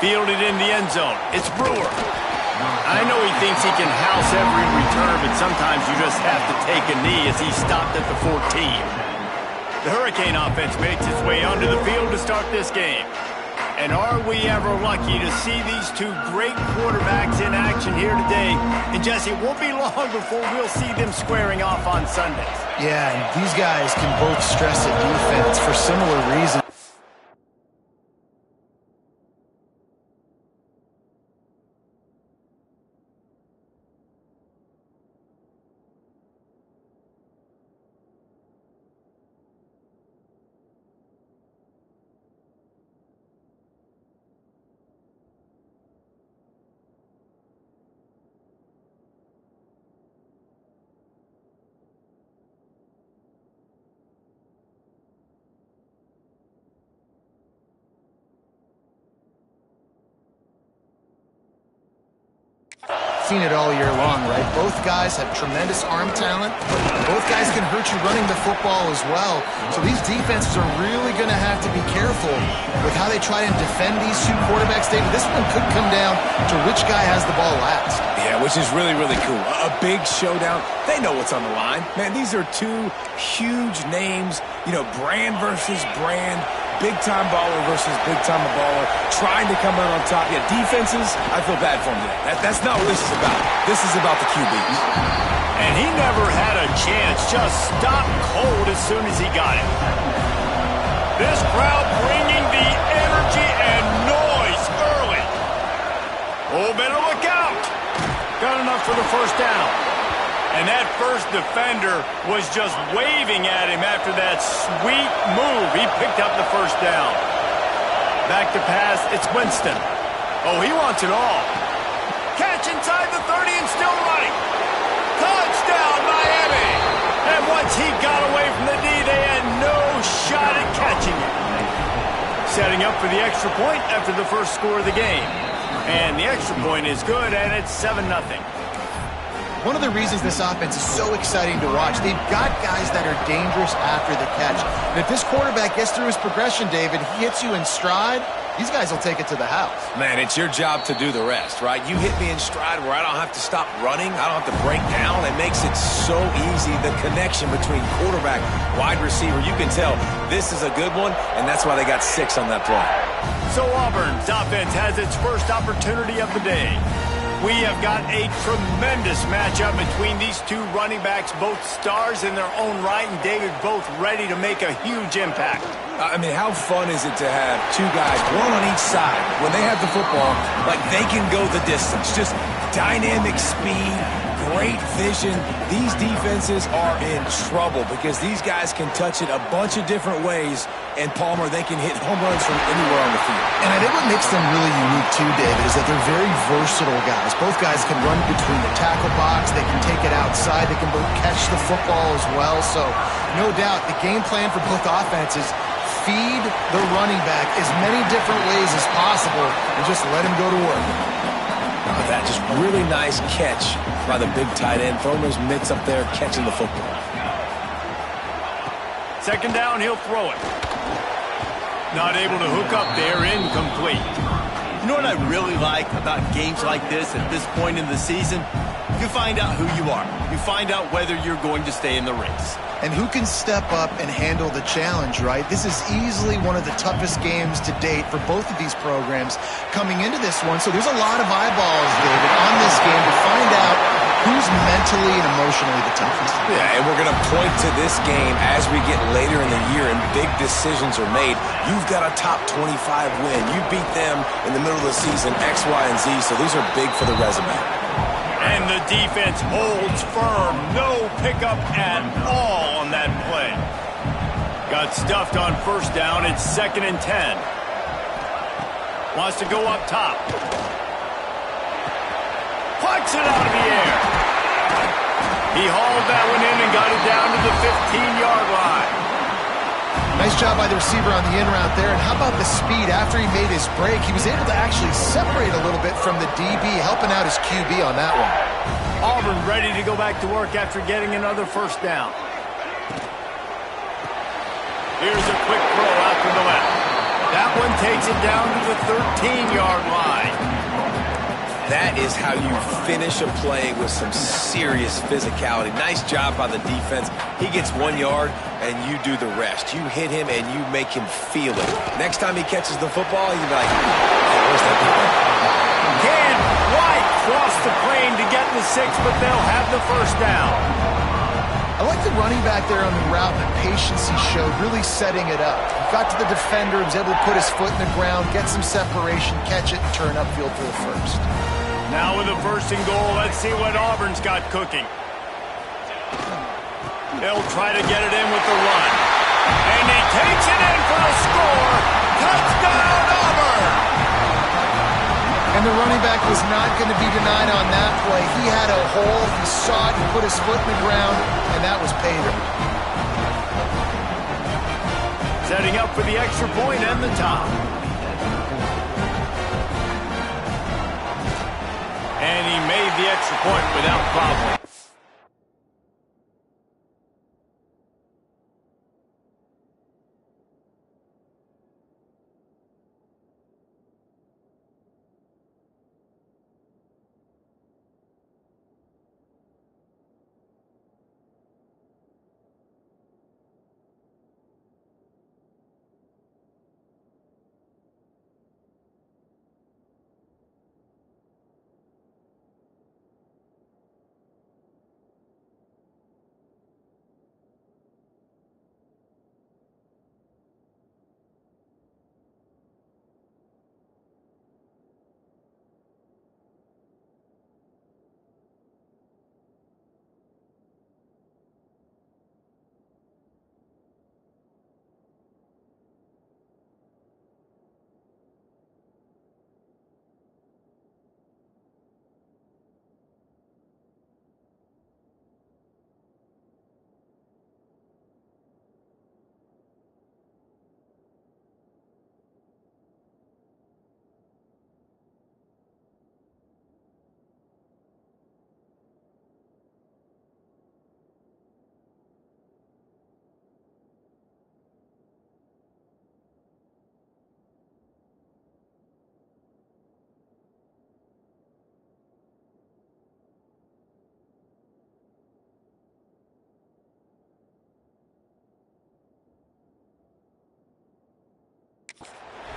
Fielded in the end zone. It's Brewer. I know he thinks he can house every return, but sometimes you just have to take a knee as he stopped at the 14. The Hurricane offense makes its way onto the field to start this game. And are we ever lucky to see these two great quarterbacks in action here today? And Jesse, it won't be long before we'll see them squaring off on Sundays. Yeah, and these guys can both stress a defense for similar reasons. Seen it all year long, right? Both guys have tremendous arm talent. Both guys can hurt you running the football as well. So these defenses are really going to have to be careful with how they try and defend these two quarterbacks. David, this one could come down to which guy has the ball last. Yeah, which is really, really cool. A big showdown. They know what's on the line. Man, these are two huge names. You know, brand versus brand. Big-time baller versus big-time baller, trying to come out on top. Yeah, defenses, I feel bad for him today. That's not what this is about. This is about the QBs. And he never had a chance, just stopped cold as soon as he got it. This crowd bringing the energy and noise early. Oh, better look out. Got enough for the first down. And that first defender was just waving at him after that sweet move. He picked up the first down. Back to pass, it's Winston. Oh, he wants it all. Catch inside the 30 and still running. Touchdown, Miami. And once he got away from the D, they had no shot at catching it. Setting up for the extra point after the first score of the game. And the extra point is good, and it's 7-0. One of the reasons this offense is so exciting to watch, they've got guys that are dangerous after the catch. And if this quarterback gets through his progression, David, he hits you in stride, these guys will take it to the house. Man, it's your job to do the rest, right? You hit me in stride where I don't have to stop running. I don't have to break down. It makes it so easy, the connection between quarterback, wide receiver. You can tell this is a good one, and that's why they got 6 on that play. So Auburn's offense has its first opportunity of the day. We have got a tremendous matchup between these two running backs, both stars in their own right, and David, both ready to make a huge impact. I mean, how fun is it to have two guys, one on each side, when they have the football, like they can go the distance. Just dynamic speed, great vision. These defenses are in trouble because these guys can touch it a bunch of different ways, and Palmer, they can hit home runs from anywhere on the field. And I think what makes them really unique too, David, is that they're very versatile guys. Both guys can run between the tackle box. They can take it outside. They can both catch the football as well. So, no doubt, the game plan for both offenses, feed the running back as many different ways as possible and just let him go to work. That just really nice catch by the big tight end. Throwing those mitts up there, catching the football. Second down, he'll throw it. Not able to hook up there, incomplete. You know what I really like about games like this at this point in the season? You find out who you are. You find out whether you're going to stay in the race. And who can step up and handle the challenge, right? This is easily one of the toughest games to date for both of these programs coming into this one. So there's a lot of eyeballs, David, on this game to find out who's mentally and emotionally the toughest. Yeah, and we're going to point to this game as we get later in the year and big decisions are made. You've got a top 25 win. You beat them in the middle of the season, X, Y, and Z, so these are big for the resume. And the defense holds firm. No pickup at all on that play. Got stuffed on first down. It's 2nd and 10. Wants to go up top. Plucks it out of the air. He hauled that one in and got it down to the 15-yard line. Nice job by the receiver on the in route there. And how about the speed after he made his break? He was able to actually separate a little bit from the DB, helping out his QB on that one. Auburn ready to go back to work after getting another first down. Here's a quick throw out to the left. That one takes takes it down to the 13-yard line. That is how you finish a play with some serious physicality. Nice job by the defense. He gets 1 yard, and you do the rest. You hit him, and you make him feel it. Next time he catches the football, you'll be like, hey, where's that football? Can White cross the plane to get the 6, but they'll have the first down. I like the running back there on the route and the patience he showed, really setting it up. He got to the defender, was able to put his foot in the ground, get some separation, catch it, and turn upfield for the first. Now with a 1st and goal, let's see what Auburn's got cooking. They'll try to get it in with the run. And he takes it in for the score. Touchdown, Auburn! And the running back was not going to be denied on that play. He had a hole, he saw it, he put his foot in the ground, and that was pay dirt. Setting up for the extra point and the top. And he made the extra point without problem.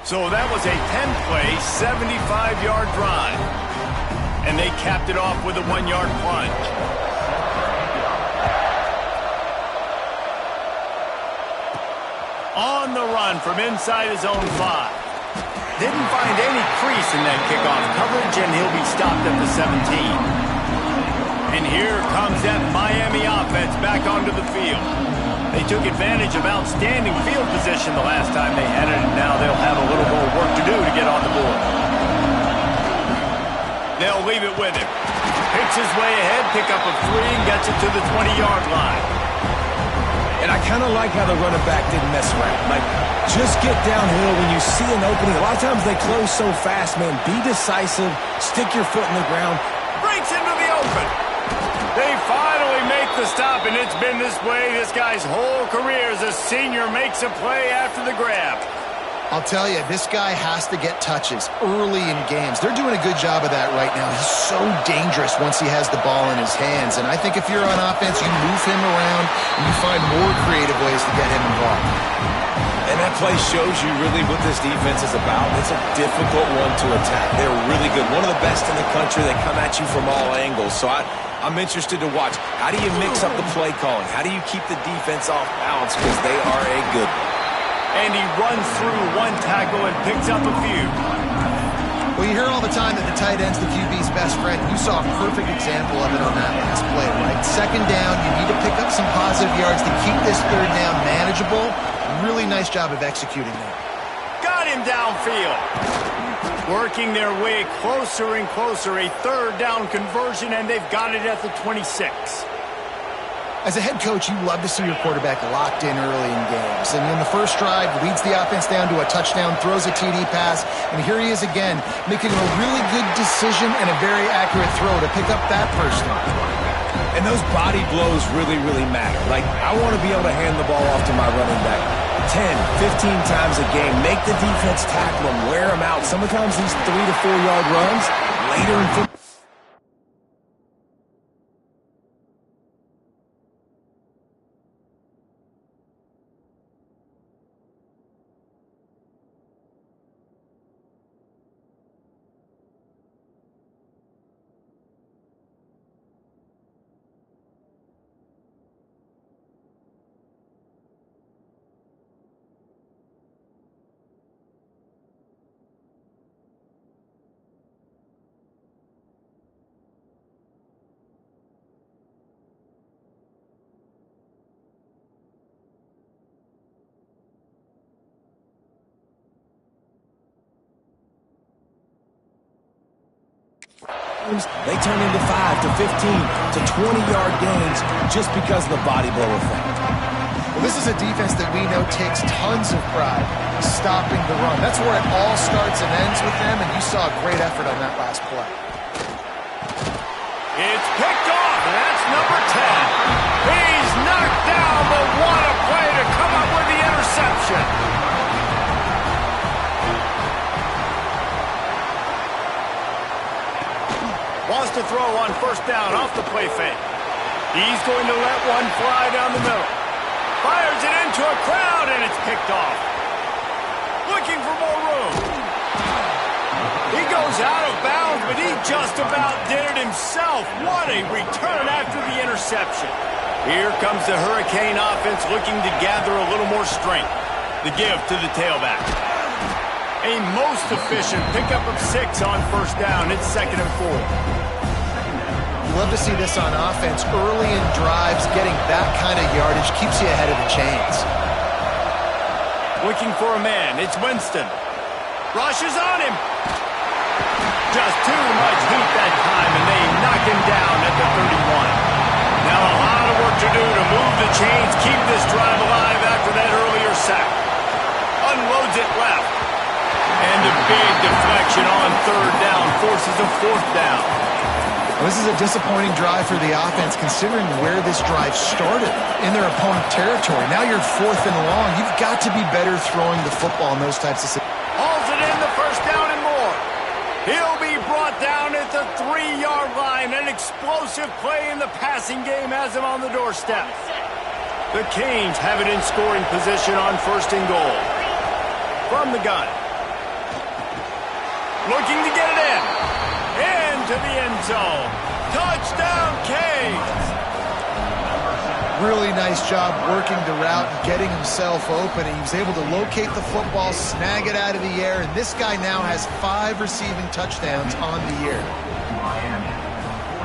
So that was a 10-play, 75-yard drive. And they capped it off with a 1-yard plunge. On the run from inside his own 5. Didn't find any crease in that kickoff coverage, and he'll be stopped at the 17. And here comes that Miami offense back onto the field. They took advantage of outstanding field position the last time they had it, and now they'll have a little more work to do to get on the board. They'll leave it with him. Picks his way ahead, pick up a 3, and gets it to the 20-yard line. And I kind of like how the running back didn't mess around. Like, just get downhill when you see an opening. A lot of times they close so fast, man. Be decisive. Stick your foot in the ground. Breaks into the open. They finally make the stop, and it's been this way this guy's whole career as a senior makes a play after the grab. I'll tell you, this guy has to get touches early in games. They're doing a good job of that right now. He's so dangerous once he has the ball in his hands. And I think if you're on offense, you move him around and you find more creative ways to get him involved. And that play shows you really what this defense is about. It's a difficult one to attack. They're really good. One of the best in the country. They come at you from all angles. So I'm interested to watch. How do you mix up the play calling? How do you keep the defense off balance? Because they are a good one. And he runs through one tackle and picks up a few. Well, you hear all the time that the tight end's the QB's best friend. You saw a perfect example of it on that last play, right? Second down, you need to pick up some positive yards to keep this third down manageable. Really nice job of executing that. Got him downfield. Working their way closer and closer. A third down conversion, and they've got it at the 26. As a head coach, you love to see your quarterback locked in early in games. And in the first drive, leads the offense down to a touchdown, throws a TD pass, and here he is again, making a really good decision and a very accurate throw to pick up that first down. And those body blows really, really matter. Like, I want to be able to hand the ball off to my running back 10, 15 times a game. Make the defense tackle them, wear them out. Sometimes these 3 to 4 yard runs later in football. They turn into 5 to 15 to 20-yard gains just because of the body blow effect. Well, this is a defense that we know takes tons of pride stopping the run. That's where it all starts and ends with them, and you saw a great effort on that last play. It's picked off, and that's number 10. He's knocked down, but what a play to come up with the interception. Wants to throw on first down off the play fake. He's going to let one fly down the middle. Fires it into a crowd, and it's picked off. Looking for more room. He goes out of bounds, but he just about did it himself. What a return after the interception. Here comes the Hurricane offense looking to gather a little more strength. The give to the tailback. A most efficient pickup of 6 on first down. It's 2nd and 4. You love to see this on offense. Early in drives, getting that kind of yardage keeps you ahead of the chains. Looking for a man. It's Winston. Rushes on him. Just too much heat that time, and they knock him down at the 31. Now a lot of work to do to move the chains, keep this drive alive after that earlier sack. Unloads it left. And a big deflection on 3rd down forces a 4th down. Well, this is a disappointing drive for the offense considering where this drive started, in their opponent territory. Now you're 4th and long. You've got to be better throwing the football in those types of situations. Hauls it in the first down and more. He'll be brought down at the 3-yard line. An explosive play in the passing game has him on the doorstep. The Canes have it in scoring position on 1st and goal. From the gun. Looking to get it in. Into the end zone. Touchdown, Canes! Really nice job working the route and getting himself open. He was able to locate the football, snag it out of the air, and this guy now has 5 receiving touchdowns on the year.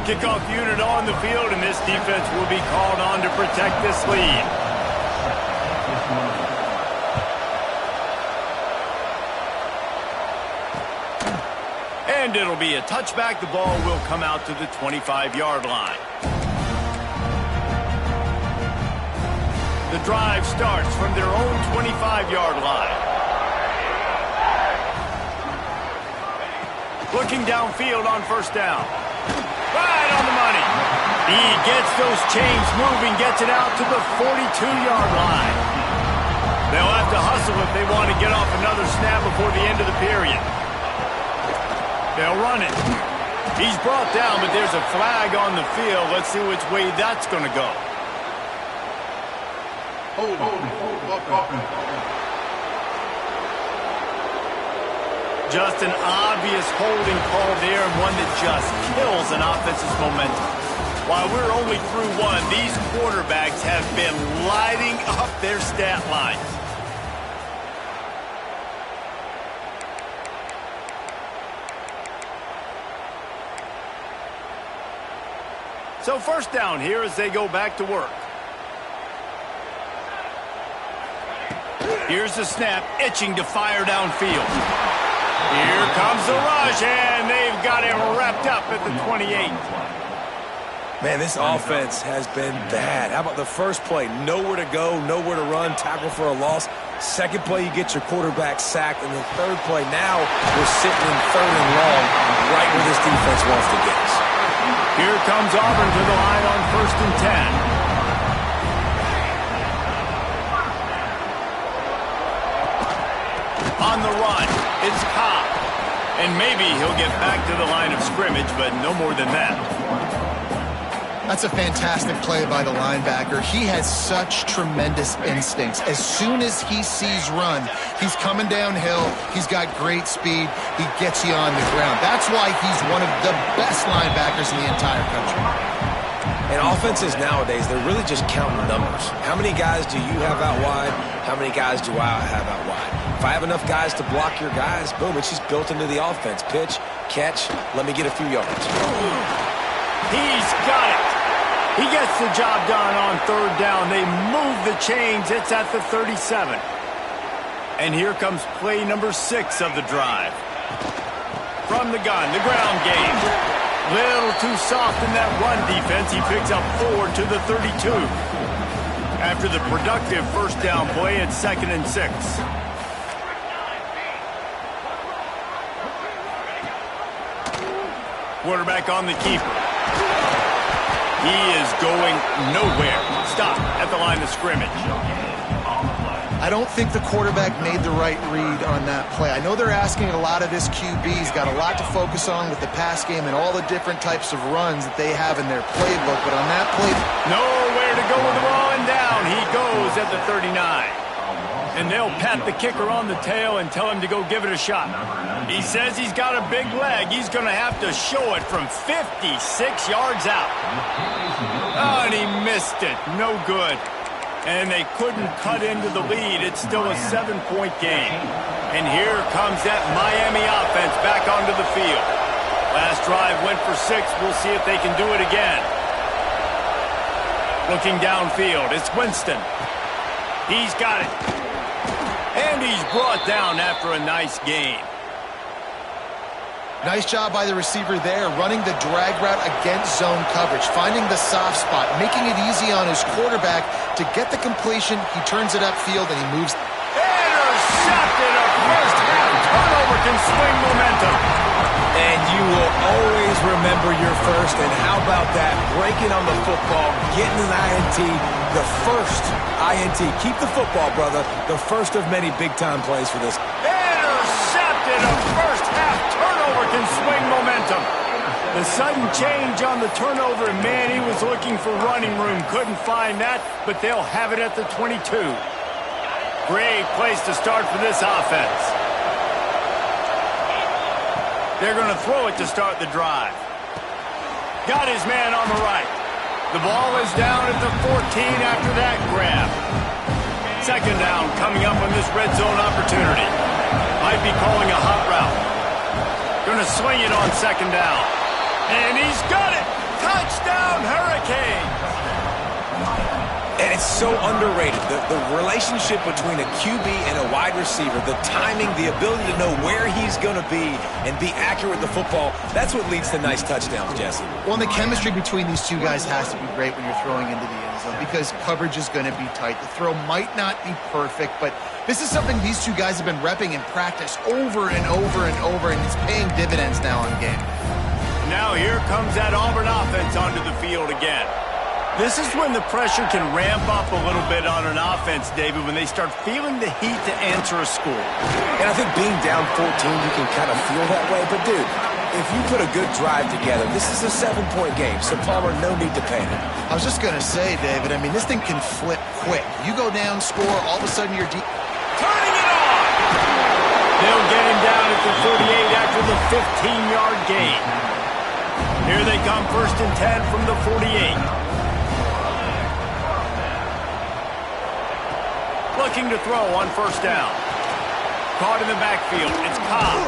Kickoff unit on the field, and this defense will be called on to protect this lead. And it'll be a touchback. The ball will come out to the 25-yard line. The drive starts from their own 25-yard line. Looking downfield on first down. Right on the money. He gets those chains moving, gets it out to the 42-yard line. They'll have to hustle if they want to get off another snap before the end of the period. They'll run it. He's brought down, but there's a flag on the field. Let's see which way that's going to go. Just an obvious holding call there, and one that just kills an offense's momentum. While we're only through 1, these quarterbacks have been lighting up their stat lines. So first down here as they go back to work. Here's the snap, itching to fire downfield. Here comes the rush, and they've got him wrapped up at the 28. Man, this offense has been bad. How about the first play? Nowhere to go, nowhere to run, tackle for a loss. Second play, you get your quarterback sacked. And the third play, now we're sitting in 3rd and long, right where this defense wants to get us. Here comes Auburn to the line on 1st and 10. on the run. It's Cobb. And maybe he'll get back to the line of scrimmage, but no more than that. That's a fantastic play by the linebacker. He has such tremendous instincts. As soon as he sees run, he's coming downhill. He's got great speed. He gets you on the ground. That's why he's one of the best linebackers in the entire country. And offenses nowadays, they're really just counting numbers. How many guys do you have out wide? How many guys do I have out wide? If I have enough guys to block your guys, boom, it's just built into the offense. Pitch, catch, let me get a few yards. He's got it. He gets the job done on third down. They move the chains. It's at the 37. And here comes play number 6 of the drive. From the gun, the ground game. Little too soft in that run defense. He picks up 4 to the 32. After the productive first down play, it's 2nd and 6. Quarterback on the keeper. He is going nowhere. Stop at the line of scrimmage. I don't think the quarterback made the right read on that play. I know they're asking a lot of this QB. He's got a lot to focus on with the pass game and all the different types of runs that they have in their playbook. But on that play, nowhere to go with the ball, and down he goes at the 39. And they'll pat the kicker on the tail and tell him to go give it a shot. He says he's got a big leg. He's going to have to show it from 56 yards out. Oh, and he missed it. No good. And they couldn't cut into the lead. It's still a 7-point game. And here comes that Miami offense back onto the field. Last drive went for 6. We'll see if they can do it again. Looking downfield, it's Winston. He's got it. And he's brought down after a nice gain. nice job by the receiver there, running the drag route against zone coverage, finding the soft spot, making it easy on his quarterback to get the completion. He turns it upfield and he moves. Intercepted. A first half turnover can swing momentum. And you will always remember your first. And how about that? Breaking on the football, getting an INT, the first INT. Keep the football, brother. The first of many big-time plays for this. Intercepted. A first half turnover can swing momentum. The sudden change on the turnover, and man, he was looking for running room. Couldn't find that, but they'll have it at the 22. Great place to start for this offense. They're going to throw it to start the drive. Got his man on the right. The ball is down at the 14 after that grab. Second down coming up on this red zone opportunity. Might be calling a hot route. Going to swing it on second down. And he's got it! Touchdown, Hurricanes! And it's so underrated. The relationship between a QB and a wide receiver, the timing, the ability to know where he's going to be and be accurate with the football, that's what leads to nice touchdowns, Jesse. Well, and the chemistry between these two guys has to be great when you're throwing into the end zone because coverage is going to be tight. The throw might not be perfect, but this is something these two guys have been repping in practice over and over and over, and it's paying dividends now on game. Now here comes that Auburn offense onto the field again. This is when the pressure can ramp up a little bit on an offense, David, when they start feeling the heat to answer a score. And I think being down 14, you can kind of feel that way. But, dude, if you put a good drive together, this is a 7-point game. So, Palmer, no need to panic. I was just going to say, David, I mean, this thing can flip quick. You go down, score, all of a sudden you're deep. Turning it on! They'll get him down at the 38 after the 15-yard gain. Here they come, 1st and 10 from the 48. Looking to throw on first down. Caught in the backfield. It's Cobb.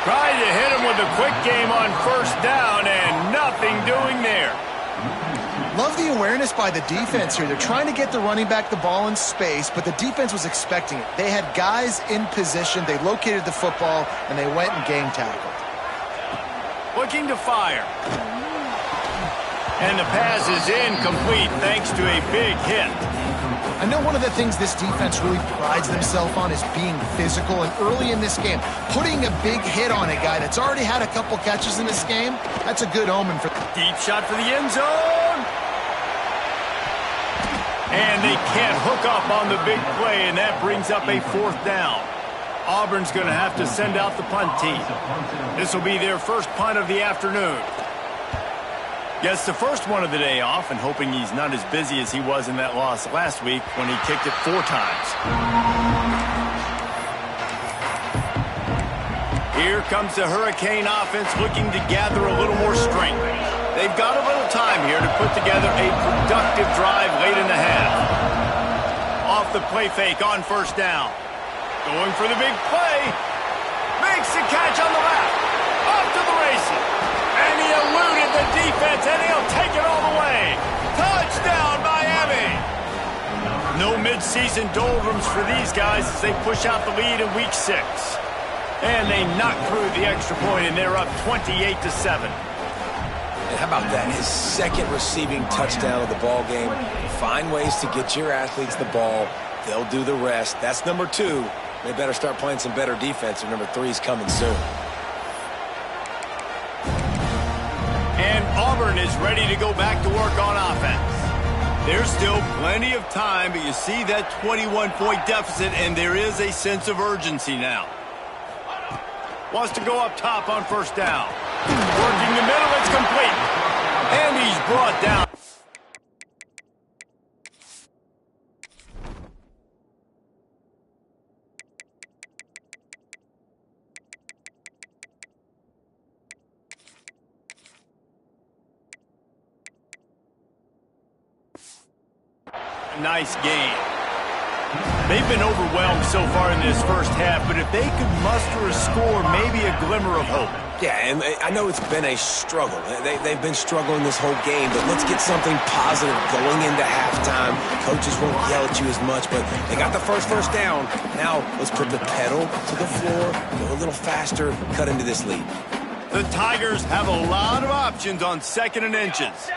Trying to hit him with a quick game on first down, and nothing doing there. Love the awareness by the defense here. They're trying to get the running back the ball in space, but the defense was expecting it. They had guys in position. They located the football, and they went and game tackled. Looking to fire. And the pass is incomplete thanks to a big hit. I know one of the things this defense really prides themselves on is being physical, and early in this game, putting a big hit on a guy that's already had a couple catches in this game, that's a good omen for... Deep shot for the end zone. And they can't hook up on the big play, and that brings up a 4th down. Auburn's going to have to send out the punt team. This will be their first punt of the afternoon. Gets the first one of the day off, and hoping he's not as busy as he was in that loss last week when he kicked it 4 times. Here comes the Hurricane offense looking to gather a little more strength. They've got a little time here to put together a productive drive late in the half. Off the play fake on first down. Going for the big play. Makes the catch on the left. Off to the races. And he eluded the defense, and he'll take it all the way. Touchdown, Miami. No midseason doldrums for these guys as they push out the lead in Week 6. And they knock through the extra point, and they're up 28-7. And how about that? His second receiving touchdown of the ball game. Find ways to get your athletes the ball. They'll do the rest. That's number 2. They better start playing some better defense, or number 3 is coming soon. And Auburn is ready to go back to work on offense. There's still plenty of time, but you see that 21-point deficit, and there is a sense of urgency now. Wants to go up top on first down. Working the middle, it's complete. And he's brought down. Nice game. They've been overwhelmed so far in this first half, but if they could muster a score, maybe a glimmer of hope. Yeah, and I know it's been a struggle. They've been struggling this whole game, but let's get something positive going into halftime. Coaches won't yell at you as much, but they got the first down. Now let's put the pedal to the floor, go a little faster, cut into this lead. The Tigers have a lot of options on 2nd and inches.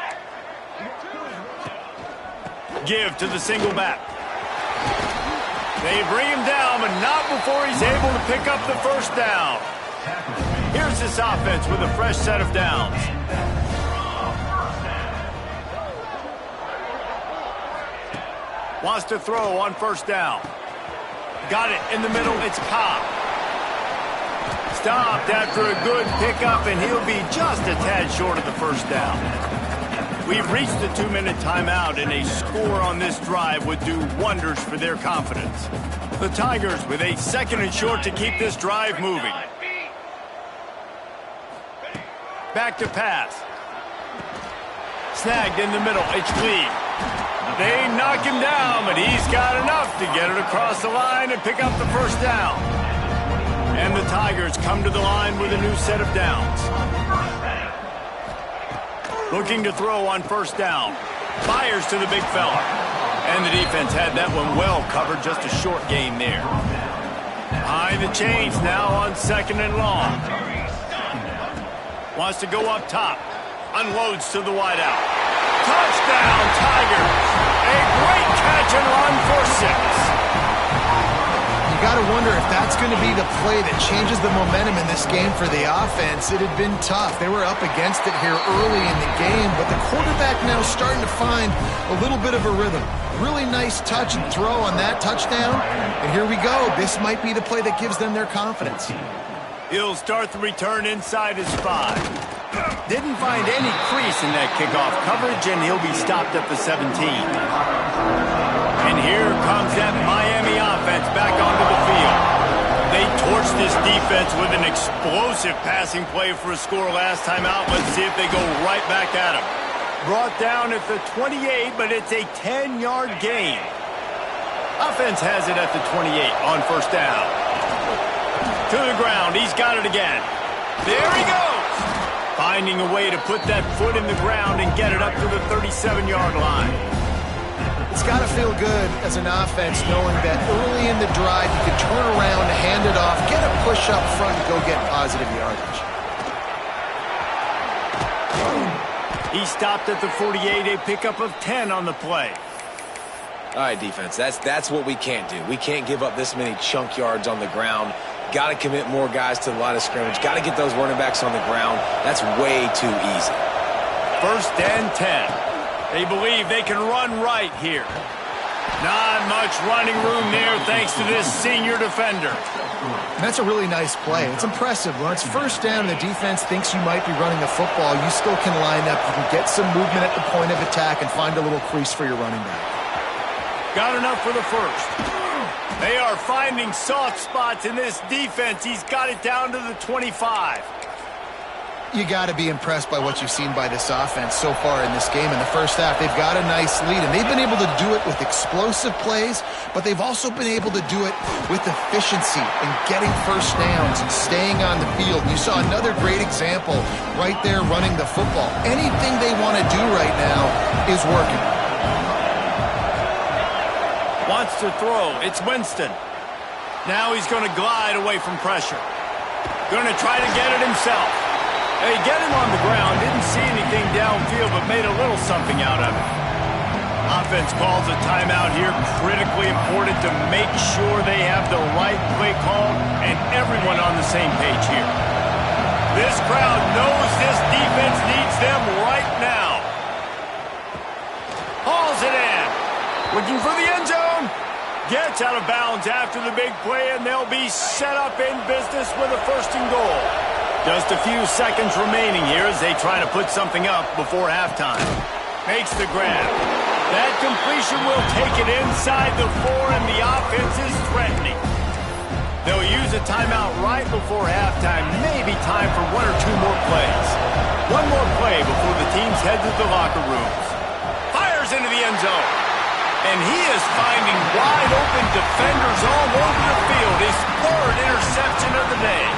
Give to the single back. They bring him down, but not before he's able to pick up the first down. Here's this offense with a fresh set of downs. Wants to throw on first down. Got it in the middle. It's Cobb. Stopped after a good pickup, and he'll be just a tad short of the first down. We've reached the 2-minute timeout, and a score on this drive would do wonders for their confidence. The Tigers with a 2nd and short to keep this drive moving. Back to pass. Snagged in the middle. It's Lee. They knock him down, but he's got enough to get it across the line and pick up the first down. And the Tigers come to the line with a new set of downs. Looking to throw on first down. Fires to the big fella. And the defense had that one well covered. Just a short gain there. Behind the chains now on 2nd and long. Wants to go up top. Unloads to the wideout. Touchdown, Tigers. A great catch and run for 6. You got to wonder if that's going to be the play that changes the momentum in this game for the offense. It had been tough. They were up against it here early in the game, but the quarterback now starting to find a little bit of a rhythm. Really nice touch and throw on that touchdown. And here we go. This might be the play that gives them their confidence. He'll start the return inside his 5. Didn't find any crease in that kickoff coverage, and he'll be stopped at the 17. And here comes that Miami offense back onto the field. They torched this defense with an explosive passing play for a score last time out. Let's see if they go right back at him. Brought down at the 28, but it's a 10-yard gain. Offense has it at the 28 on first down. To the ground. He's got it again. There he goes. Finding a way to put that foot in the ground and get it up to the 37-yard line. It's got to feel good as an offense knowing that early in the drive you can turn around, hand it off, get a push up front, and go get positive yardage. He stopped at the 48, a pickup of 10 on the play. All right, defense, that's what we can't do. We can't give up this many chunk yards on the ground. Got to commit more guys to the line of scrimmage. Got to get those running backs on the ground. That's way too easy. 1st and 10. They believe they can run right here. Not much running room there thanks to this senior defender. And that's a really nice play. It's impressive. When it's first down and the defense thinks you might be running the football, you still can line up. You can get some movement at the point of attack and find a little crease for your running back. Got enough for the first. They are finding soft spots in this defense. He's got it down to the 25. You got to be impressed by what you've seen by this offense so far in this game. In the first half, they've got a nice lead, and they've been able to do it with explosive plays, but they've also been able to do it with efficiency and getting first downs and staying on the field. You saw another great example right there running the football. Anything they want to do right now is working. Wants to throw. It's Winston. Now he's going to glide away from pressure. Going to try to get it himself. They get him on the ground, didn't see anything downfield, but made a little something out of it. Offense calls a timeout here, critically important to make sure they have the right play call and everyone on the same page here. This crowd knows this defense needs them right now. Hauls it in. Looking for the end zone. Gets out of bounds after the big play, and they'll be set up in business with a first and goal. Just a few seconds remaining here as they try to put something up before halftime. Makes the grab. That completion will take it inside the 4, and the offense is threatening. They'll use a timeout right before halftime. Maybe time for 1 or 2 more plays. One more play before the teams head to the locker rooms. Fires into the end zone. And he is finding wide open defenders all over the field. His 3rd interception of the day.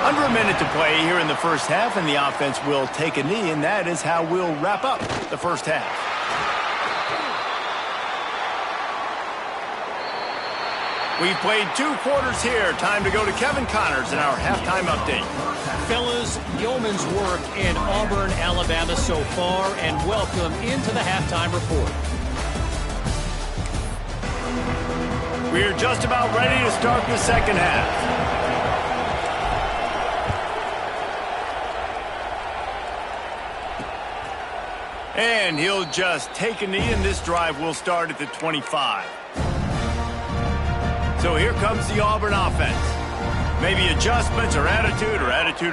Under a minute to play here in the first half, and the offense will take a knee, and that is how we'll wrap up the first half. We've played 2 quarters here. Time to go to Kevin Connors in our halftime update. Fellas, yeoman's work in Auburn, Alabama so far, and welcome into the halftime report. We're just about ready to start the second half. And he'll just take a knee, and this drive will start at the 25. So here comes the Auburn offense. Maybe adjustments or attitude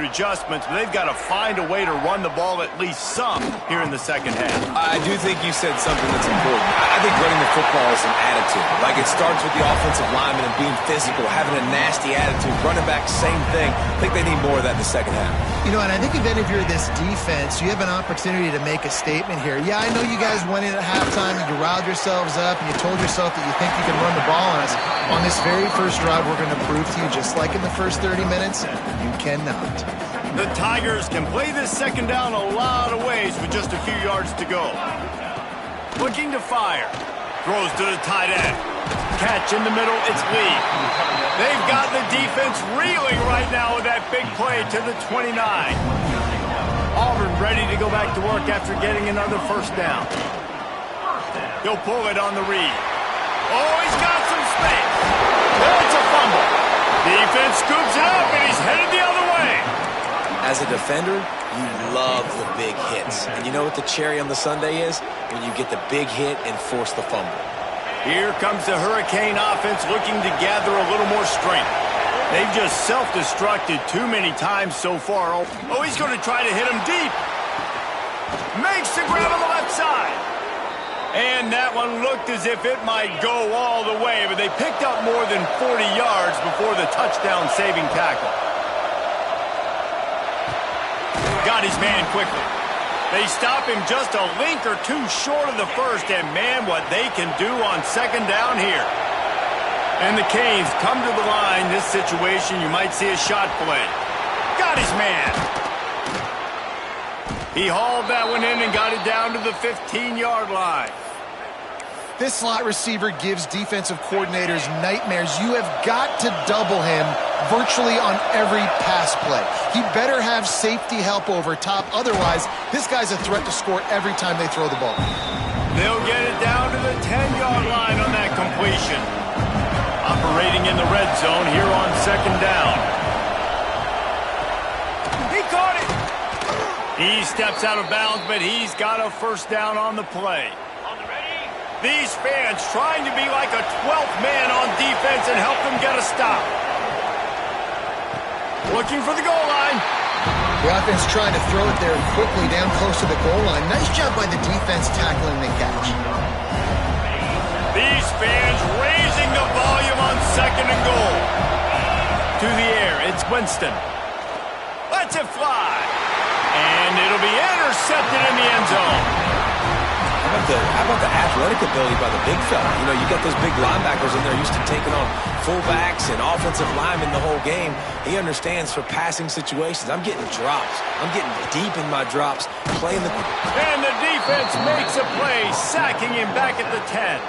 adjustments, but they've got to find a way to run the ball at least some here in the second half. I do think you said something that's important. I think running the football is an attitude. Like, it starts with the offensive lineman and being physical, having a nasty attitude. Running back, same thing. I think they need more of that in the second half. You know, and I think if any of you are this defense, you have an opportunity to make a statement here. Yeah, I know you guys went in at halftime and you riled yourselves up and you told yourself that you think you can run the ball on us. On this very first drive, we're going to prove to you, just like in the first 30 minutes, you cannot. The Tigers can play this second down a lot of ways with just a few yards to go. Looking to fire. Throws to the tight end. Catch in the middle, it's Lee. They've got the defense reeling right now with that big play to the 29. Auburn ready to go back to work after getting another first down. He'll pull it on the read. Oh, he's got some space. That's a fumble. Defense scoops it up, and he's headed the other way. As a defender, you love the big hits. And you know what the cherry on the sundae is? When you get the big hit and force the fumble. Here comes the Hurricane offense looking to gather a little more strength. They've just self-destructed too many times so far. Oh, he's going to try to hit him deep. Makes the grab on the left side. And that one looked as if it might go all the way, but they picked up more than 40 yards before the touchdown-saving tackle. Got his man quickly. They stop him just a link or two short of the first, and man, what they can do on second down here. And the Canes come to the line. This situation, you might see a shot play. Got his man. He hauled that one in and got it down to the 15-yard line. This slot receiver gives defensive coordinators nightmares. You have got to double him virtually on every pass play. He better have safety help over top. Otherwise, this guy's a threat to score every time they throw the ball. They'll get it down to the 10-yard line on that completion. Operating in the red zone here on second down. He caught it. He steps out of bounds, but he's got a first down on the play. These fans trying to be like a 12th man on defense and help them get a stop. Looking for the goal line. The offense trying to throw it there quickly down close to the goal line. Nice job by the defense tackling the catch. These fans raising the volume on 2nd and goal. To the air, it's Winston. Lets it fly. And it'll be intercepted in the end zone. How about the athletic ability by the big fella? You know, you got those big linebackers in there used to taking on fullbacks and offensive linemen the whole game. He understands for passing situations. I'm getting drops. I'm getting deep in my drops, playing the... And the defense makes a play, sacking him back at the 10.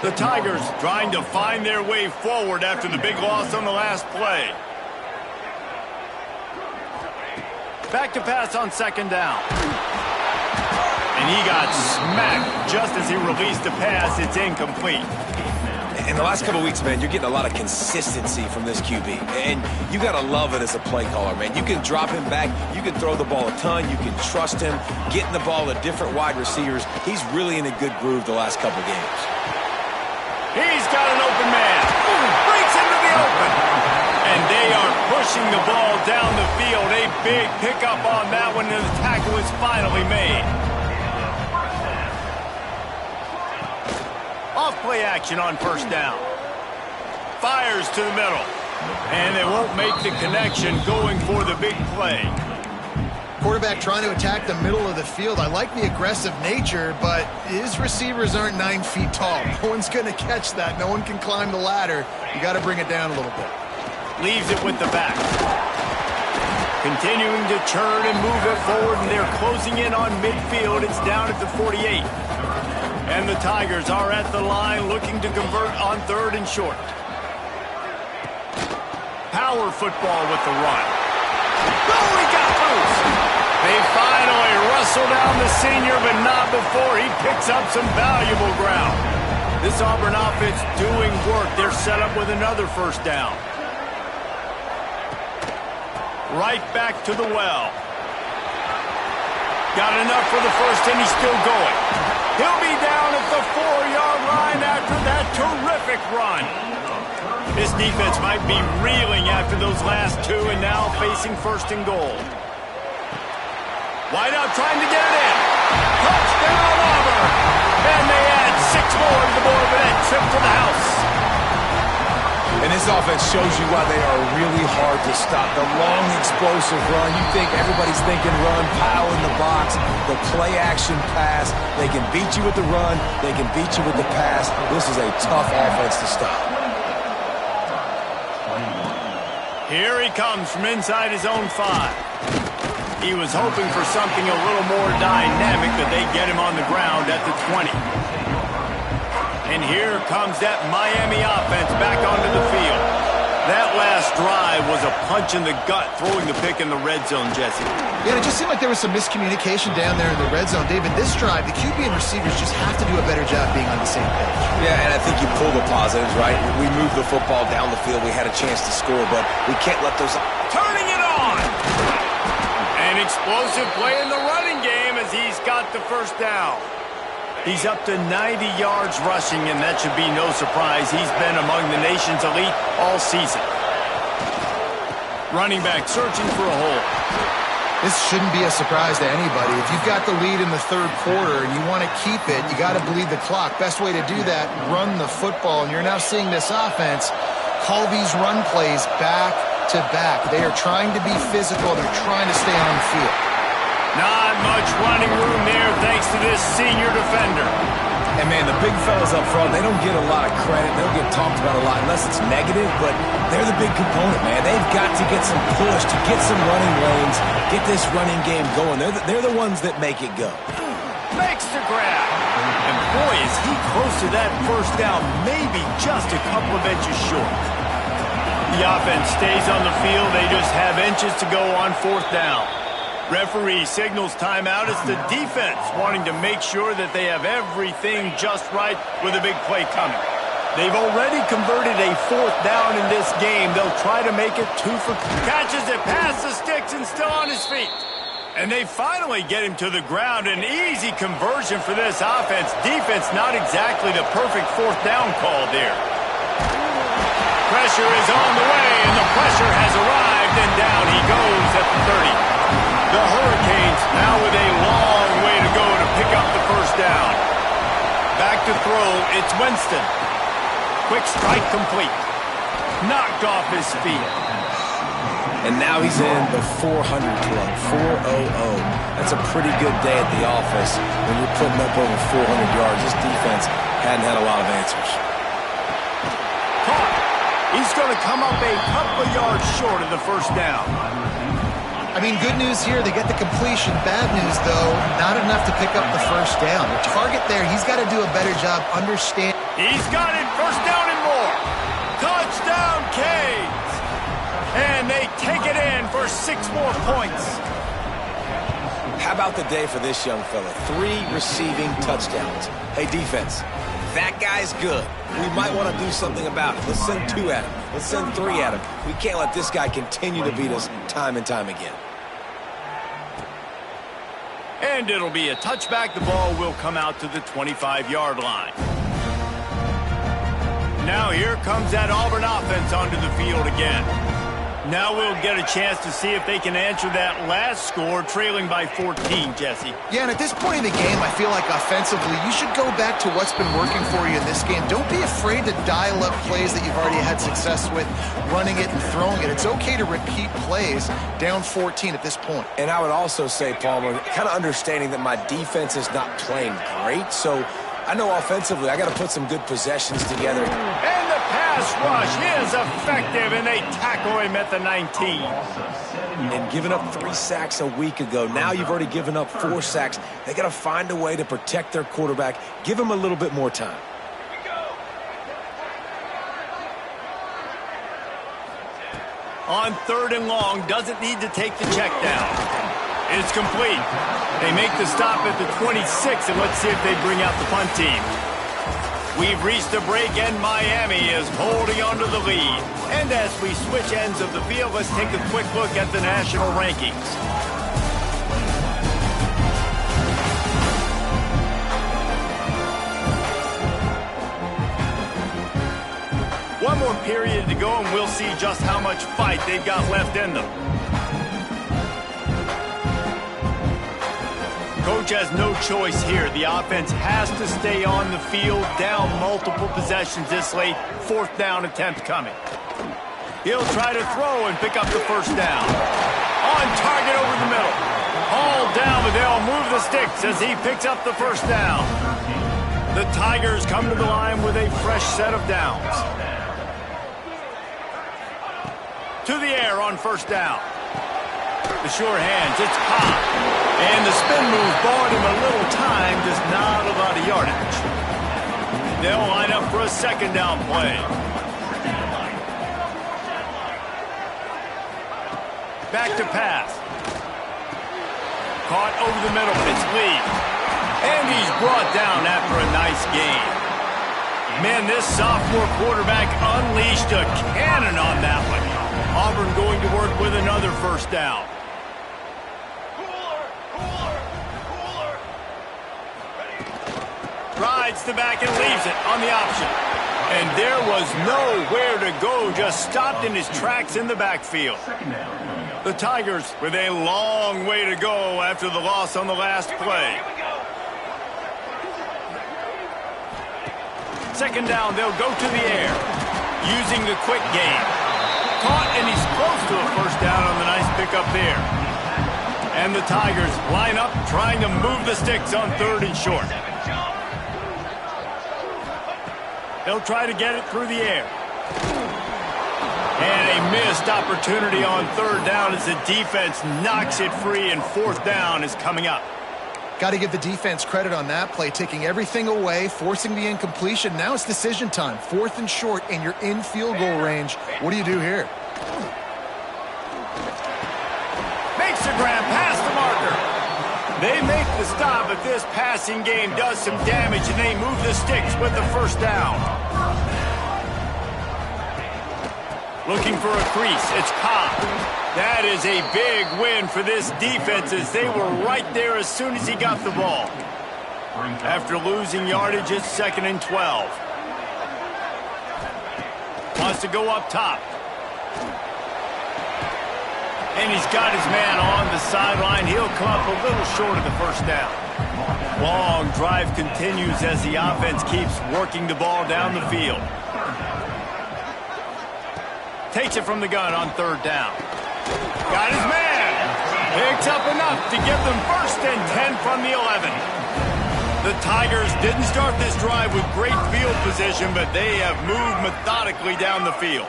The Tigers trying to find their way forward after the big loss on the last play. Back to pass on 2nd down. And he got smacked just as he released the pass. It's incomplete. In the last couple of weeks, man, you're getting a lot of consistency from this QB. And you got to love it as a play caller, man. You can drop him back. You can throw the ball a ton. You can trust him. Getting the ball to different wide receivers. He's really in a good groove the last couple games. He's got an open man. Breaks into the open. And they are pushing the ball down the field. A big pickup on that one, and the tackle is finally made. Off-play action on 1st down. Fires to the middle. And they won't make the connection going for the big play. Quarterback trying to attack the middle of the field. I like the aggressive nature, but his receivers aren't 9 feet tall. No one's going to catch that. No one can climb the ladder. You got to bring it down a little bit. Leaves it with the back. Continuing to churn and move it forward, and they're closing in on midfield. It's down at the 48. And the Tigers are at the line looking to convert on 3rd and short. Power football with the run. Oh, he got loose. They finally wrestle down the senior, but not before he picks up some valuable ground. This Auburn offense doing work. They're set up with another 1st down. Right back to the well. Got enough for the 1st, and he's still going. He'll be down at the 4-yard line after that terrific run. This defense might be reeling after those last 2 and now facing 1st and goal. Wide out trying to get it in. Touchdown Auburn. And they add 6 more to the board with that trip to the house. And this offense shows you why they are really hard to stop. The long, explosive run. You think everybody's thinking run, pile in the box. The play-action pass. They can beat you with the run. They can beat you with the pass. This is a tough offense to stop. Here he comes from inside his own 5. He was hoping for something a little more dynamic, but they get him on the ground at the 20. And here comes that Miami offense back onto the field. That last drive was a punch in the gut, throwing the pick in the red zone, Jesse. Yeah, it just seemed like there was some miscommunication down there in the red zone. David, this drive, the QB and receivers just have to do a better job being on the same page. Yeah, and I think you pull the positives, right? We moved the football down the field. We had a chance to score, but we can't let those... Turning it on! An explosive play in the running game as he's got the 1st down. He's up to 90 yards rushing, and that should be no surprise. He's been among the nation's elite all season. Running back searching for a hole. This shouldn't be a surprise to anybody. If you've got the lead in the 3rd quarter and you want to keep it, you got to bleed the clock. Best way to do that, run the football. And you're now seeing this offense call these run plays back to back. They are trying to be physical. They're trying to stay on the field. Not much running room there thanks to this senior defender. And, man, the big fellas up front, they don't get a lot of credit. They don't get talked about a lot unless it's negative, but they're the big component, man. They've got to get some push, to get some running lanes, get this running game going. They're the ones that make it go. Makes the grab. And, boy, is he close to that 1st down, maybe just a couple of inches short. The offense stays on the field. They just have inches to go on 4th down. Referee signals timeout. It's the defense wanting to make sure that they have everything just right with a big play coming. They've already converted a 4th down in this game. They'll try to make it 2 for... Catches it past the sticks and still on his feet. And they finally get him to the ground. An easy conversion for this offense. Defense not exactly the perfect fourth down call there. Pressure is on the way, and the pressure has arrived, and down he goes at the 30. The Hurricanes now with a long way to go to pick up the first down. Back to throw, it's Winston. Quick strike complete. Knocked off his feet. And now he's in the 400 club, 400. That's a pretty good day at the office when you're putting up over 400 yards. This defense hadn't had a lot of answers. Caught. He's going to come up a couple of yards short of the first down. I mean, good news here, they get the completion. Bad news, though, not enough to pick up the first down. The target there, he's got to do a better job understanding. He's got it, first down and more. Touchdown, Canes. And they take it in for 6 more points. How about the day for this young fella? 3 receiving touchdowns. Hey, defense, that guy's good. We might want to do something about it. Let's send 2 at him. Let's send 3 at him. We can't let this guy continue to beat us time and time again. And it'll be a touchback. The ball will come out to the 25-yard line. Now here comes that Auburn offense onto the field again. Now we'll get a chance to see if they can answer that last score, trailing by 14, Jesse. Yeah, and at this point in the game, I feel like offensively, you should go back to what's been working for you in this game. Don't be afraid to dial up plays that you've already had success with, running it and throwing it. It's okay to repeat plays down 14 at this point. And I would also say, Palmer, kind of understanding that my defense is not playing great, so I know offensively I got to put some good possessions together. And the pass rush is effective, and they tackle him at the 19. And giving up 3 sacks a week ago, now you've already given up 4 sacks. They got to find a way to protect their quarterback. Give him a little bit more time. On 3rd and long, doesn't need to take the check down. It's complete. They make the stop at the 26, and let's see if they bring out the punt team. We've reached a break, and Miami is holding on to the lead. And as we switch ends of the field, let's take a quick look at the national rankings. One more period to go, and we'll see just how much fight they've got left in them. Coach has no choice here. The offense has to stay on the field, down multiple possessions this late. 4th down attempt coming. He'll try to throw and pick up the first down. On target over the middle. Hauled down, but they'll move the sticks as he picks up the first down. The Tigers come to the line with a fresh set of downs. To the air on first down. The sure hands, it's Pop. And the spin move bought him a little time, just not a lot of yardage. They'll line up for a 2nd down play. Back to pass. Caught over the middle, it's Lee. And he's brought down after a nice gain. Man, this sophomore quarterback unleashed a cannon on that one. Auburn going to work with another first down. Rides the back and leaves it on the option. And there was nowhere to go, just stopped in his tracks in the backfield. The Tigers with a long way to go after the loss on the last play. 2nd down, they'll go to the air, using the quick game. Caught, and he's close to a first down on the nice pickup there. And the Tigers line up, trying to move the sticks on 3rd and short. They'll try to get it through the air. And a missed opportunity on 3rd down as the defense knocks it free, and 4th down is coming up. Got to give the defense credit on that play, taking everything away, forcing the incompletion. Now it's decision time. 4th and short, and you're in field goal range. What do you do here? Makes the grab past the marker. They make the stop, but this passing game does some damage, and they move the sticks with the first down. Looking for a crease. It's Cobb. That is a big win for this defense as they were right there as soon as he got the ball. After losing yardage, it's 2nd and 12. Wants to go up top. And he's got his man on the sideline. He'll come up a little short of the first down. Long drive continues as the offense keeps working the ball down the field. Takes it from the gun on 3rd down. Got his man. Picks up enough to give them 1st and 10 from the 11. The Tigers didn't start this drive with great field position, but they have moved methodically down the field.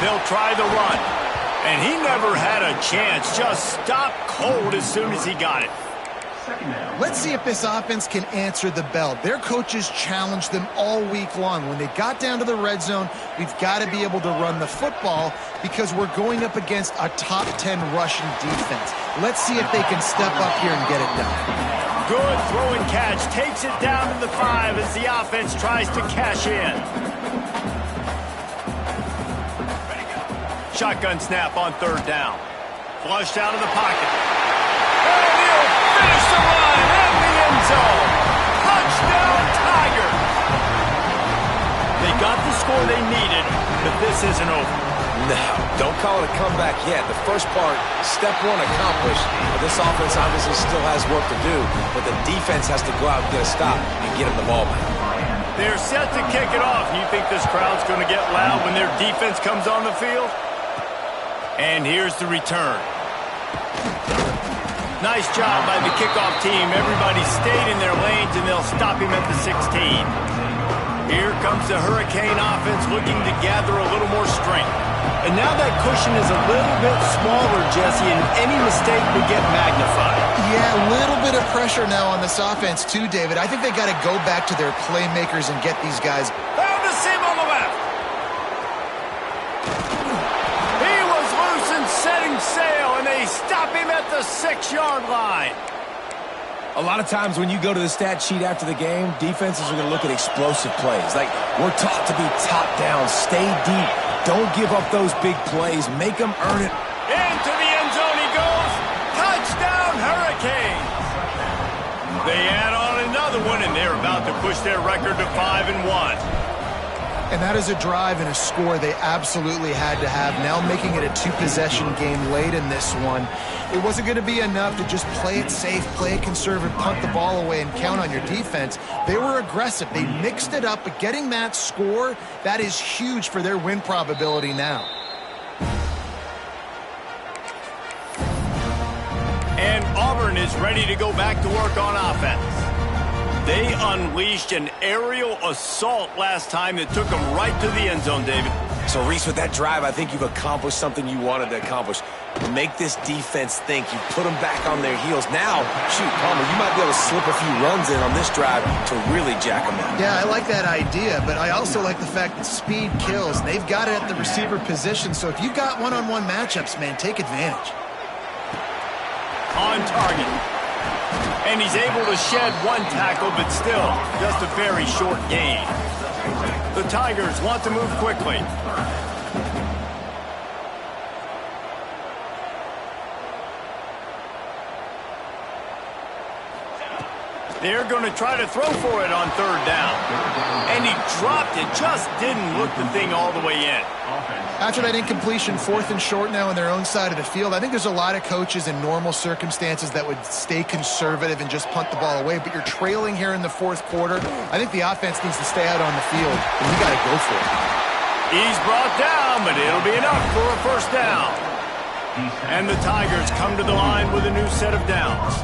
They'll try the run. And he never had a chance. Just stopped cold as soon as he got it. Let's see if this offense can answer the bell. Their coaches challenged them all week long. When they got down to the red zone, we've got to be able to run the football because we're going up against a top 10 rushing defense. Let's see if they can step up here and get it done. Good throw and catch. Takes it down to the 5 as the offense tries to cash in. Shotgun snap on 3rd down. Flushed out of the pocket. And he'll finish the run in the end zone. Touchdown, Tigers. They got the score they needed, but this isn't over. No, don't call it a comeback yet. The first part, step 1 accomplished. This offense obviously still has work to do, but the defense has to go out and get a stop and get him the ball back. They're set to kick it off. You think this crowd's going to get loud when their defense comes on the field? And here's the return. Nice job by the kickoff team. Everybody stayed in their lanes, and they'll stop him at the 16. Here comes the Hurricane offense looking to gather a little more strength. And now that cushion is a little bit smaller, Jesse, and any mistake would get magnified. Yeah, a little bit of pressure now on this offense too, David. I think they got to go back to their playmakers and get these guys. Found the seam on the left. He was loose and setting sail, and they stop him at the 6-yard line. A lot of times when you go to the stat sheet after the game, defenses are going to look at explosive plays. Like, we're taught to be top down, stay deep, don't give up those big plays, make them earn it. Into the end zone he goes. Touchdown, Hurricanes. They add on another one, and they're about to push their record to 5-1. And that is a drive and a score they absolutely had to have. Now making it a 2-possession game late in this one. It wasn't going to be enough to just play it safe, play it conservative, punt the ball away, and count on your defense. They were aggressive. They mixed it up, but getting that score, that is huge for their win probability now. And Auburn is ready to go back to work on offense. They unleashed an aerial assault last time that took them right to the end zone, David. So, Reese, with that drive, I think you've accomplished something you wanted to accomplish. Make this defense think. You put them back on their heels. Now, shoot, Palmer, you might be able to slip a few runs in on this drive to really jack them up. Yeah, I like that idea, but I also like the fact that speed kills. They've got it at the receiver position, so if you've got one-on-one matchups, man, take advantage. On target. And he's able to shed one tackle, but still just a very short gain. The Tigers want to move quickly. They're going to try to throw for it on 3rd down. And he dropped it, just didn't look the thing all the way in. After that incompletion, 4th and short now on their own side of the field, I think there's a lot of coaches in normal circumstances that would stay conservative and just punt the ball away. But you're trailing here in the 4th quarter. I think the offense needs to stay out on the field, and you got to go for it. He's brought down, but it'll be enough for a 1st down. And the Tigers come to the line with a new set of downs.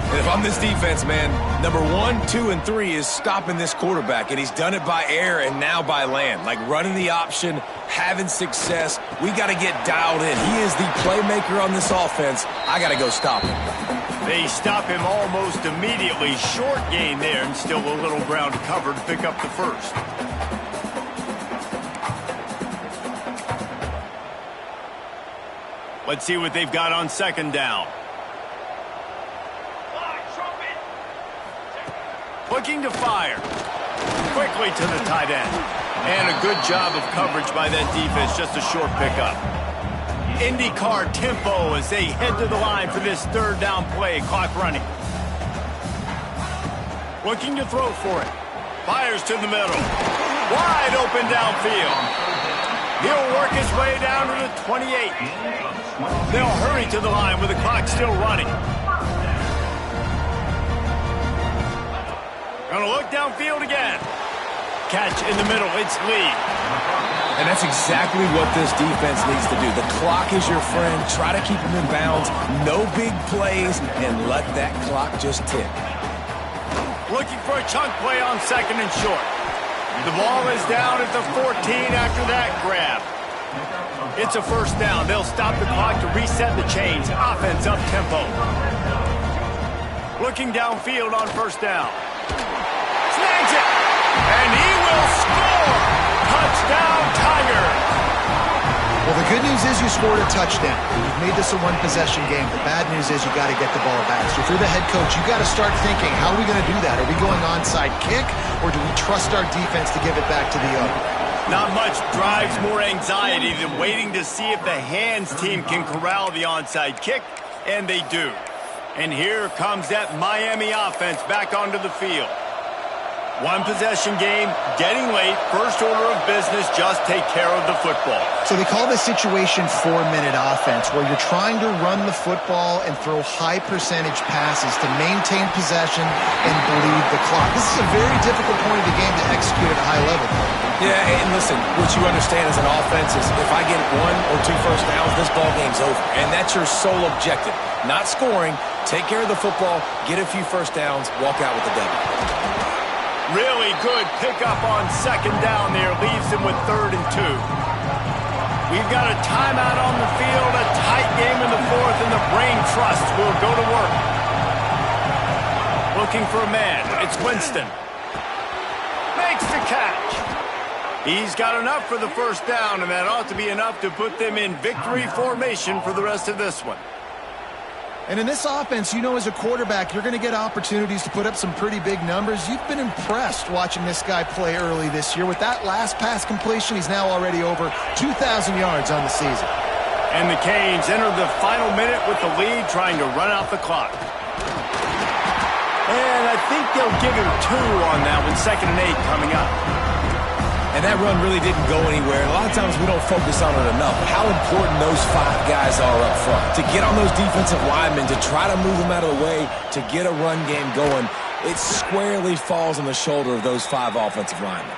And if I'm this defense, man, number 1, 2, and 3 is stopping this quarterback, and he's done it by air and now by land. Like running the option, having success. We got to get dialed in. He is the playmaker on this offense. I got to go stop him. They stop him almost immediately. Short gain there, and still a little ground covered to pick up the 1st. Let's see what they've got on 2nd down. Looking to fire. Quickly to the tight end. And a good job of coverage by that defense. Just a short pickup. IndyCar tempo as they head to the line for this third down play. Clock running. Looking to throw for it. Fires to the middle. Wide open downfield. He'll work his way down to the 28. They'll hurry to the line with the clock still running. Gonna look downfield again. Catch in the middle. It's Lee. And that's exactly what this defense needs to do. The clock is your friend. Try to keep them in bounds. No big plays, and let that clock just tick. Looking for a chunk play on second and short. The ball is down at the 14 after that grab. It's a first down. They'll stop the clock to reset the chains. Offense up tempo. Looking downfield on first down. Snags it. And he will score. Touchdown, Tigers. Well, the good news is you scored a touchdown. You've made this a one-possession game. The bad news is you got to get the ball back. So if you're the head coach, you got to start thinking, how are we going to do that? Are we going onside kick, or do we trust our defense to give it back to the other? Not much drives more anxiety than waiting to see if the hands team can corral the onside kick, and they do. And here comes that Miami offense back onto the field. One possession game, getting late, first order of business, just take care of the football. So they call this situation 4-minute offense, where you're trying to run the football and throw high percentage passes to maintain possession and bleed the clock. This is a very difficult point of the game to execute at a high level. Yeah, and listen, what you understand as an offense is if I get 1 or 2 first downs, this ball game's over. And that's your sole objective. Not scoring, take care of the football, get a few first downs, walk out with the W. Really good pickup on second down there. Leaves him with 3rd and 2. We've got a timeout on the field, a tight game in the 4th, and the brain trust will go to work. Looking for a man. It's Winston. Makes the catch. He's got enough for the first down, and that ought to be enough to put them in victory formation for the rest of this one. And in this offense, you know, as a quarterback, you're going to get opportunities to put up some pretty big numbers. You've been impressed watching this guy play early this year. With that last pass completion, he's now already over 2,000 yards on the season. And the Canes enter the final minute with the lead, trying to run out the clock. And I think they'll give him 2 on that one, 2nd and 8 coming up. And that run really didn't go anywhere. And a lot of times we don't focus on it enough. How important those 5 guys are up front. To get on those defensive linemen, to try to move them out of the way, to get a run game going, it squarely falls on the shoulder of those 5 offensive linemen.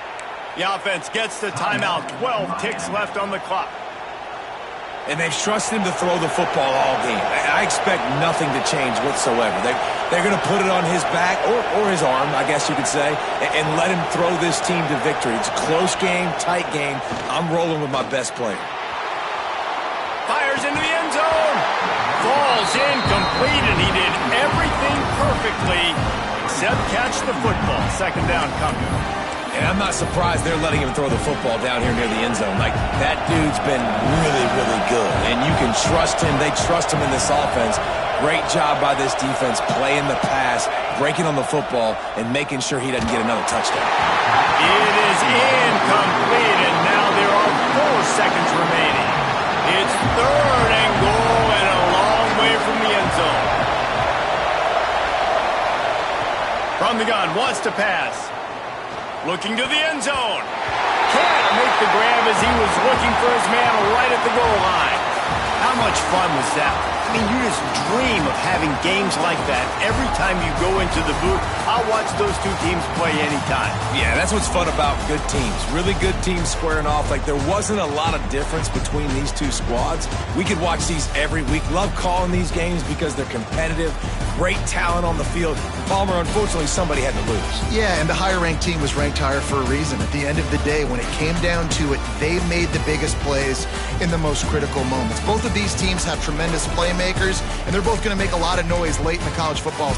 The offense gets the timeout. 12 ticks left on the clock. And they've trusted him to throw the football all game. I expect nothing to change whatsoever. They're going to put it on his back, or his arm, I guess you could say, and let him throw this team to victory. It's a close game, tight game. I'm rolling with my best player. Fires into the end zone. Falls incomplete, and he did everything perfectly except catch the football. 2nd down coming. And I'm not surprised they're letting him throw the football down here near the end zone. Like, that dude's been really, really good. And you can trust him. They trust him in this offense. Great job by this defense playing the pass, breaking on the football, and making sure he doesn't get another touchdown. It is incomplete, and now there are 4 seconds remaining. It's 3rd and goal and a long way from the end zone. From the gun, wants to pass. Looking to the end zone. Can't make the grab as he was looking for his man right at the goal line. How much fun was that? I mean, you just dream of having games like that every time you go into the booth. I'll watch those 2 teams play anytime. Yeah, that's what's fun about good teams. Really good teams squaring off. Like, there wasn't a lot of difference between these 2 squads. We could watch these every week. Love calling these games because they're competitive. Great talent on the field. Palmer, unfortunately, somebody had to lose. Yeah, and the higher-ranked team was ranked higher for a reason. At the end of the day, when it came down to it, they made the biggest plays in the most critical moments. Both of these teams have tremendous playmakers, and they're both going to make a lot of noise late in the college football.